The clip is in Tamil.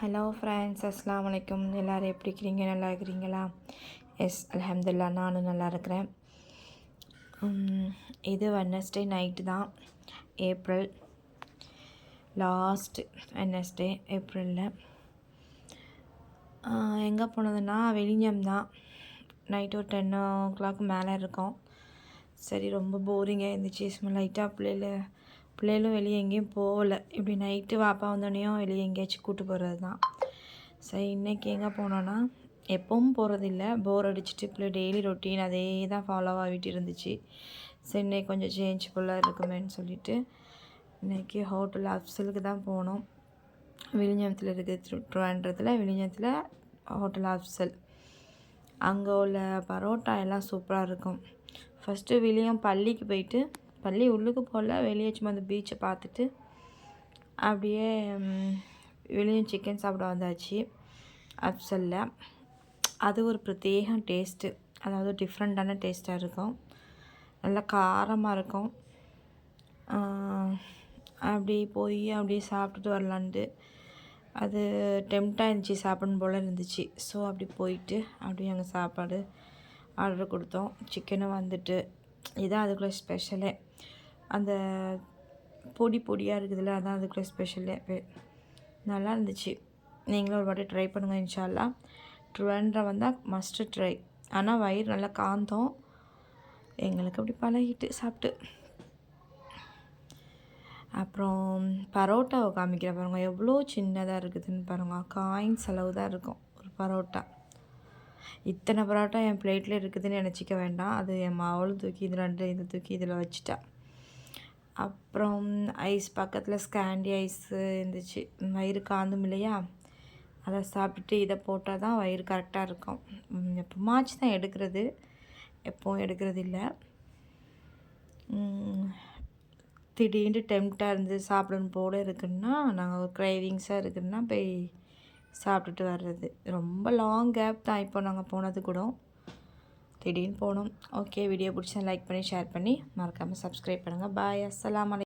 ஹலோ ஃப்ரெண்ட்ஸ், அஸ்ஸலாமு அலைக்கும். எல்லோரும் எப்படி இருக்கிறீங்க? நல்லா இருக்கிறீங்களா? எஸ், அல்ஹம்துலில்லாஹ், நானும் நல்லா இருக்கிறேன். இது வெட்னஸ்டே நைட்டு தான், ஏப்ரல் லாஸ்ட் வெட்னஸ்டே ஏப்ரலில். எங்கே போனதுன்னா வெளிஞ்சம் தான். நைட்டு ஒரு 10 o'clock மேலே இருக்கோம். சரி, ரொம்ப போரிங்காக இருந்துச்சு. சும்மா லைட்டாக பிள்ளைகளும் வெளியே எங்கேயும் போகலை. இப்படி நைட்டு வாப்பா வந்தோடனையும் வெளியே எங்கேயாச்சும் கூப்பிட்டு போகிறது தான். சரி, இன்றைக்கி எங்கே போனோன்னா, எப்பவும் போகிறதில்ல, போர் அடிச்சுட்டு பிள்ளை டெய்லி ரொட்டீன் அதே தான் ஃபாலோ ஆகிட்டு இருந்துச்சு. சரி, இன்றைக்கி கொஞ்சம் சேஞ்ச் ஃபுல்லாக இருக்குமேன்னு சொல்லிவிட்டு இன்றைக்கி ஹோட்டல் அஃப்சலுக்கு தான் போனோம். விழுஞ்சத்தில் இருக்குது, ட்ரிவாண்ட்ரத்தில் விழுஞ்சத்தில் ஹோட்டல் அஃப்சல். அங்கே உள்ள பரோட்டா எல்லாம் சூப்பராக இருக்கும். ஃபஸ்ட்டு விழுயம் பள்ளிக்கு போயிட்டு, பள்ளி உள்ளுக்கு போகல, வெளியே சும்மா அந்த பீச்சை பார்த்துட்டு அப்படியே வெளியும் சிக்கன் சாப்பிட வந்தாச்சு அப்சலில். அது ஒரு பிரத்யேக டேஸ்ட்டு, அதாவது டிஃப்ரெண்ட்டான டேஸ்ட்டாக இருக்கும், நல்லா காரமாக இருக்கும். அப்படி போய் அப்படியே சாப்பிட்டுட்டு வரலான்ட்டு அது டெம்ட்டாக இருந்துச்சு, சாப்பிடணும் போல் இருந்துச்சு. ஸோ அப்படி போயிட்டு அப்படியே அங்கே சாப்பாடு ஆர்டர் கொடுத்தோம். சிக்கனும் வந்துட்டு இதான் அதுக்குள்ளே ஸ்பெஷலே. அந்த பொடியாக இருக்குதுல்ல, அதான் அதுக்குள்ளே ஸ்பெஷலே. நல்லா இருந்துச்சு. நீங்களும் ஒரு வாட்டி ட்ரை பண்ணுங்கள் இன்ஷா அல்லாஹ். ட்ரிவாண்ட்ரம் வந்தால் மஸ்ட்டு ட்ரை. ஆனால் வயிறு நல்லா காந்தோம், எங்களுக்கு அப்படி பழகிட்டு சாப்பிட்டு. அப்புறம் பரோட்டாவை காமிக்கிற பாருங்க, எவ்வளோ சின்னதாக இருக்குதுன்னு பாருங்கள். காயின்ஸ் அளவு தான் இருக்கும் ஒரு பரோட்டா. இத்தனை பரோட்டா என் பிளேட்டில் இருக்குதுன்னு நினச்சிக்க வேண்டாம். அது என் மாவளும் தூக்கி இதை தூக்கி இதில் வச்சுட்டா. அப்புறம் ஐஸ் பக்கத்தில் ஸ்கேண்டி ஐஸு இருந்துச்சு. வயிறு காந்தும் இல்லையா, அதை சாப்பிட்டுட்டு இதை போட்டால் தான் வயிறு கரெக்டாக இருக்கும். எப்போமாச்சு தான் எடுக்கிறது, எப்போவும் எடுக்கிறது இல்லை. திடீர்னு டெம்ட்டாக இருந்து சாப்பிடணும் போல இருக்குன்னா, நாங்கள் ஒரு க்ரைவிங்ஸாக இருக்குதுன்னா போய் சாப்பிட்டுட்டு வர்றது. ரொம்ப லாங் கேப் தான் இப்போ நாங்கள் போனது கூட, திடீர்னு போனோம். ஓகே, வீடியோ பிடிச்சா லைக் பண்ணி ஷேர் பண்ணி மறக்காமல் சப்ஸ்கிரைப் பண்ணுங்கள். பாய், அஸ்ஸலாமு அலைக்கும்.